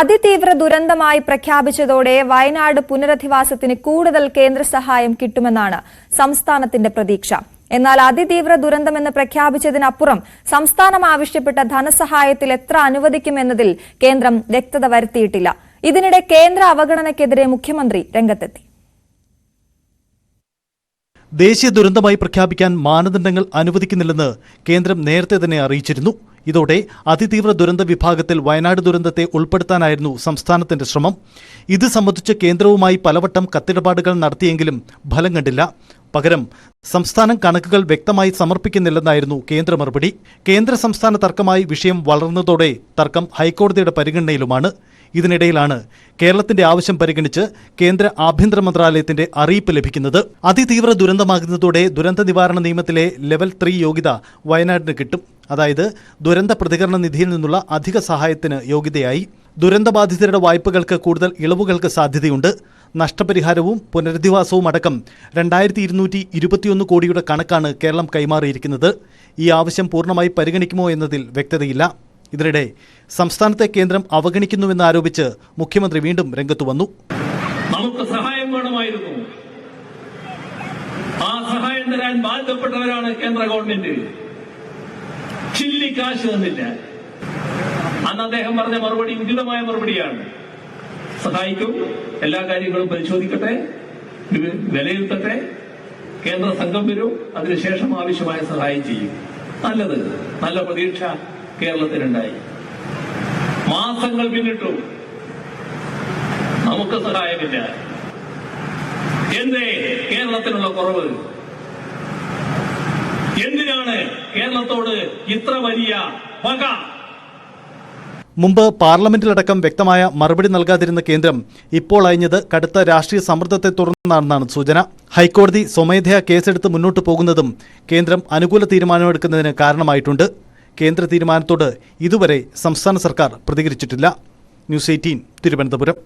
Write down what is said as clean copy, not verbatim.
അതിതീവ്ര ദുരന്തമായി പ്രഖ്യാപിച്ചതോടെ വയനാട് പുനരധിവാസത്തിന് കൂടുതൽ കേന്ദ്ര സഹായം കിട്ടുമെന്നാണ് സംസ്ഥാനത്തിന്റെ പ്രതീക്ഷ. എന്നാൽ അതിതീവ്ര ദുരന്തമെന്ന് പ്രഖ്യാപിച്ചതിനപ്പുറം സംസ്ഥാനം ആവശ്യപ്പെട്ട ധനസഹായത്തിൽ എത്ര അനുവദിക്കുമെന്നതിൽ കേന്ദ്രം വ്യക്തത വരുത്തിയിട്ടില്ല. ഇതിനിടെ കേന്ദ്ര അവഗണനയ്ക്കെതിരെ മുഖ്യമന്ത്രി രംഗത്തെത്തി. ദേശീയ ദുരന്തമായി പ്രഖ്യാപിക്കാൻ മാനദണ്ഡങ്ങൾ അനുവദിക്കുന്നില്ലെന്ന് കേന്ദ്രം നേരത്തെ തന്നെ അറിയിച്ചിരുന്നു. ഇതോടെ അതിതീവ്ര ദുരന്ത വിഭാഗത്തിൽ വയനാട് ദുരന്തത്തെ ഉൾപ്പെടുത്താനായിരുന്നു സംസ്ഥാനത്തിന്റെ ശ്രമം. ഇത് സംബന്ധിച്ച് കേന്ദ്രവുമായി പലവട്ടം കത്തിടപാടുകൾ നടത്തിയെങ്കിലും ഫലം കണ്ടില്ല. പകരം സംസ്ഥാനം കണക്കുകൾ വ്യക്തമായി സമർപ്പിക്കുന്നില്ലെന്നായിരുന്നു കേന്ദ്ര മറുപടി. കേന്ദ്ര സംസ്ഥാന തർക്കമായി വിഷയം വളർന്നതോടെ തർക്കം ഹൈക്കോടതിയുടെ പരിഗണനയിലുമാണ്. ഇതിനിടയിലാണ് കേരളത്തിന്റെ ആവശ്യം പരിഗണിച്ച് കേന്ദ്ര ആഭ്യന്തര മന്ത്രാലയത്തിന്റെ അറിയിപ്പ് ലഭിക്കുന്നത്. അതിതീവ്ര ദുരന്തമാകുന്നതോടെ ദുരന്ത നിവാരണ നിയമത്തിലെ ലെവൽ 3 യോഗ്യത വയനാടിന് കിട്ടും. അതായത് ദുരന്ത പ്രതികരണ നിധിയിൽ നിന്നുള്ള അധിക സഹായത്തിന് യോഗ്യതയായി. ദുരന്തബാധിതരുടെ വായ്പകൾക്ക് കൂടുതൽ ഇളവുകൾക്ക് സാധ്യതയുണ്ട്. നഷ്ടപരിഹാരവും പുനരധിവാസവും അടക്കം 2221 കോടിയുടെ കണക്കാണ് കേരളം കൈമാറിയിരിക്കുന്നത്. ഈ ആവശ്യം പൂർണ്ണമായി പരിഗണിക്കുമോ എന്നതിൽ വ്യക്തതയില്ല. ഇതിനിടെ സംസ്ഥാനത്തെ കേന്ദ്രം അവഗണിക്കുന്നുവെന്ന് ആരോപിച്ച് മുഖ്യമന്ത്രി വീണ്ടും രംഗത്തു വന്നു. നമുക്ക് സഹായം വേണമായിരുന്നു. ആ സഹായം തരാൻ ബാധ്യപ്പെട്ടവരാണ് കേന്ദ്ര ഗവൺമെന്റ്. ചില്ലിക്കാശ് തന്നില്ല. അന്ന് അദ്ദേഹം പറഞ്ഞ മറുപടി ഉചിതമായ മറുപടിയാണ്. സഹായിക്കും, എല്ലാ കാര്യങ്ങളും പരിശോധിക്കട്ടെ, വിലയിരുത്തട്ടെ, കേന്ദ്ര സംഘം വരും, അതിനുശേഷം ആവശ്യമായ സഹായം ചെയ്യും. നല്ലത്, നല്ല പ്രതീക്ഷ കേരളത്തിനുണ്ടായി. മാസങ്ങൾ പിന്നിട്ടു, നമുക്ക് സഹായമില്ല. എന്തേ കേരളത്തിനുള്ള കുറവ്? എന്തിനാണ് കേരളത്തോട് ഇത്ര വലിയ പക? മുമ്പ് പാർലമെന്റിലടക്കം വ്യക്തമായ മറുപടി നൽകാതിരുന്ന കേന്ദ്രം ഇപ്പോൾ അയഞ്ഞത് കടുത്ത രാഷ്ട്രീയ സമ്മർദ്ദത്തെ തുടർന്നാണെന്നാണ് സൂചന. ഹൈക്കോടതി സ്വമേധയാ കേസെടുത്ത് മുന്നോട്ടു പോകുന്നതും കേന്ദ്രം അനുകൂല തീരുമാനമെടുക്കുന്നതിന് കാരണമായിട്ടുണ്ട്. കേന്ദ്ര തീരുമാനത്തോട് ഇതുവരെ സംസ്ഥാന സർക്കാർ പ്രതികരിച്ചിട്ടില്ല. ന്യൂസ് 18 തിരുവനന്തപുരം.